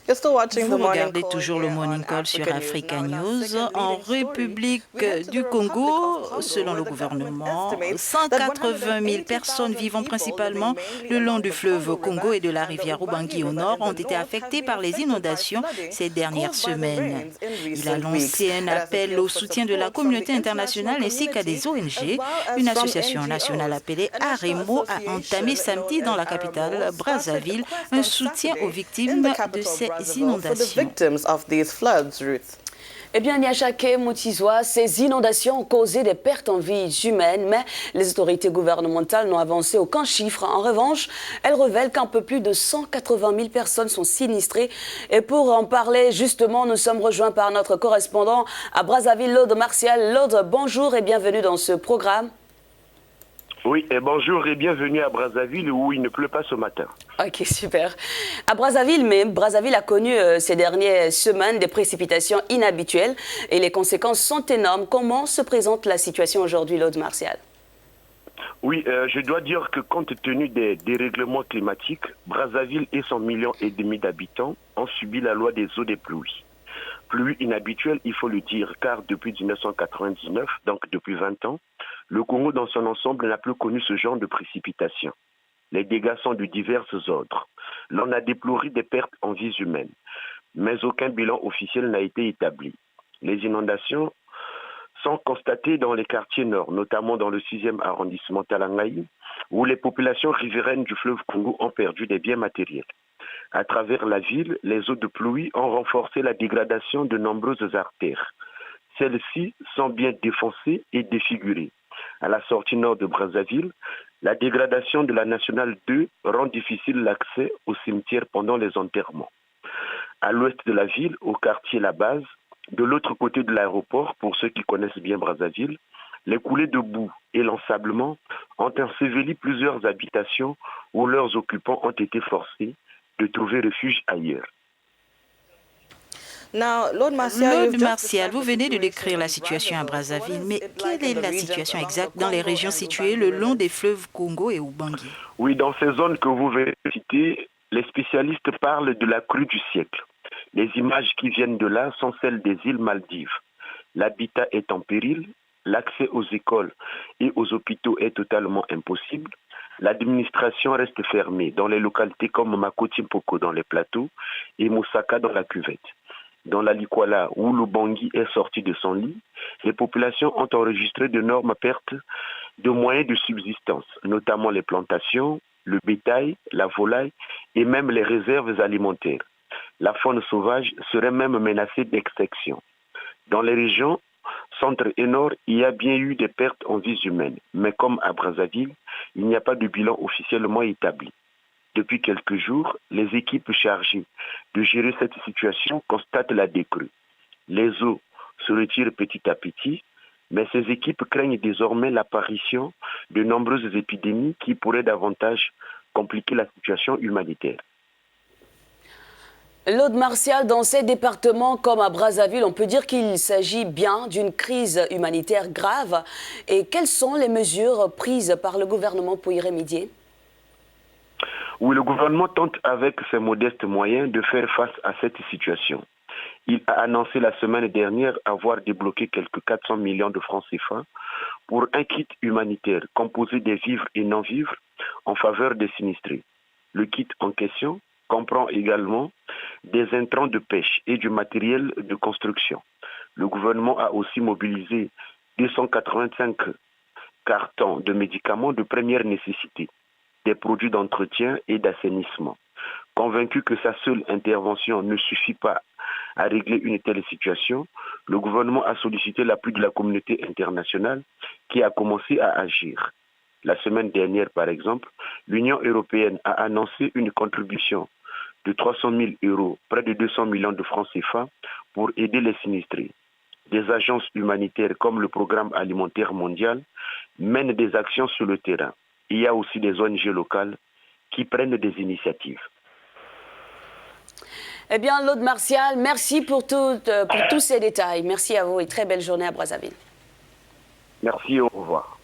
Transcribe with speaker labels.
Speaker 1: Vous regardez toujours le Morning Call sur Africa News. En République du Congo, selon le gouvernement, 180 000 personnes vivant principalement le long du fleuve Congo et de la rivière Ubangi au nord ont été affectées par les inondations ces dernières semaines. Il a lancé un appel au soutien de la communauté internationale ainsi qu'à des ONG. Une association nationale appelée AREMO a entamé samedi dans la capitale Brazzaville un soutien aux victimes de ces inondations.
Speaker 2: Eh bien, Niachake Moutizoa, ces inondations ont causé des pertes en vies humaines, mais les autorités gouvernementales n'ont avancé aucun chiffre. En revanche, elles révèlent qu'un peu plus de 180 000 personnes sont sinistrées. Et pour en parler, justement, nous sommes rejoints par notre correspondant à Brazzaville, Lode Martial. Lode, bonjour et bienvenue dans ce programme.
Speaker 3: Oui, et bonjour et bienvenue à Brazzaville où il ne pleut pas ce matin.
Speaker 2: Ok, super. À Brazzaville même, Brazzaville a connu ces dernières semaines des précipitations inhabituelles et les conséquences sont énormes. Comment se présente la situation aujourd'hui, Lode Martial?
Speaker 3: Oui, je dois dire que compte tenu des dérèglements climatiques, Brazzaville et son 1,5 million d'habitants ont subi la loi des eaux des pluies. Pluie inhabituelle, il faut le dire, car depuis 1999, donc depuis 20 ans, le Congo dans son ensemble n'a plus connu ce genre de précipitations. Les dégâts sont de divers ordres. L'on a déploré des pertes en vies humaines, mais aucun bilan officiel n'a été établi. Les inondations sont constatées dans les quartiers nord, notamment dans le 6e arrondissement Talangaï, où les populations riveraines du fleuve Congo ont perdu des biens matériels. À travers la ville, les eaux de pluie ont renforcé la dégradation de nombreuses artères. Celles-ci sont bien défoncées et défigurées. À la sortie nord de Brazzaville, la dégradation de la nationale 2 rend difficile l'accès au cimetière pendant les enterrements. À l'ouest de la ville, au quartier La Base, de l'autre côté de l'aéroport, pour ceux qui connaissent bien Brazzaville, les coulées de boue et l'ensablement ont enseveli plusieurs habitations où leurs occupants ont été forcés de trouver refuge ailleurs.
Speaker 1: Lode Martial, vous venez de décrire la situation à Brazzaville, mais quelle est la situation exacte dans les régions situées le long des fleuves Congo et Ubangi?
Speaker 3: Oui, dans ces zones que vous venez de citer, les spécialistes parlent de la crue du siècle. Les images qui viennent de là sont celles des îles Maldives. L'habitat est en péril, l'accès aux écoles et aux hôpitaux est totalement impossible. L'administration reste fermée dans les localités comme Makoti-Mpoko dans les plateaux et Moussaka dans la cuvette. Dans la Likwala, où l'Ubangi est sorti de son lit, les populations ont enregistré d'énormes pertes de moyens de subsistance, notamment les plantations, le bétail, la volaille et même les réserves alimentaires. La faune sauvage serait même menacée d'extinction. Dans les régions centre et nord, il y a bien eu des pertes en vies humaines, mais comme à Brazzaville, il n'y a pas de bilan officiellement établi. Depuis quelques jours, les équipes chargées de gérer cette situation constatent la décrue. Les eaux se retirent petit à petit, mais ces équipes craignent désormais l'apparition de nombreuses épidémies qui pourraient davantage compliquer la situation humanitaire.
Speaker 2: Lode Martial, dans ces départements comme à Brazzaville, on peut dire qu'il s'agit bien d'une crise humanitaire grave. Et quelles sont les mesures prises par le gouvernement pour y remédier?
Speaker 3: Oui, le gouvernement tente avec ses modestes moyens de faire face à cette situation. Il a annoncé la semaine dernière avoir débloqué quelques 400 millions de francs CFA pour un kit humanitaire composé des vivres et non-vivres en faveur des sinistrés. Le kit en question comprend également des intrants de pêche et du matériel de construction. Le gouvernement a aussi mobilisé 285 cartons de médicaments de première nécessité, des produits d'entretien et d'assainissement. Convaincu que sa seule intervention ne suffit pas à régler une telle situation, le gouvernement a sollicité l'appui de la communauté internationale qui a commencé à agir. La semaine dernière, par exemple, l'Union européenne a annoncé une contribution de 300 000 euros, près de 200 millions de francs CFA, pour aider les sinistrés. Des agences humanitaires comme le Programme alimentaire mondial mènent des actions sur le terrain. Il y a aussi des ONG locales qui prennent des initiatives.
Speaker 2: Eh bien, Lode Martial, merci pour tous ces détails. Merci à vous et très belle journée à Brazzaville.
Speaker 3: Merci, au revoir.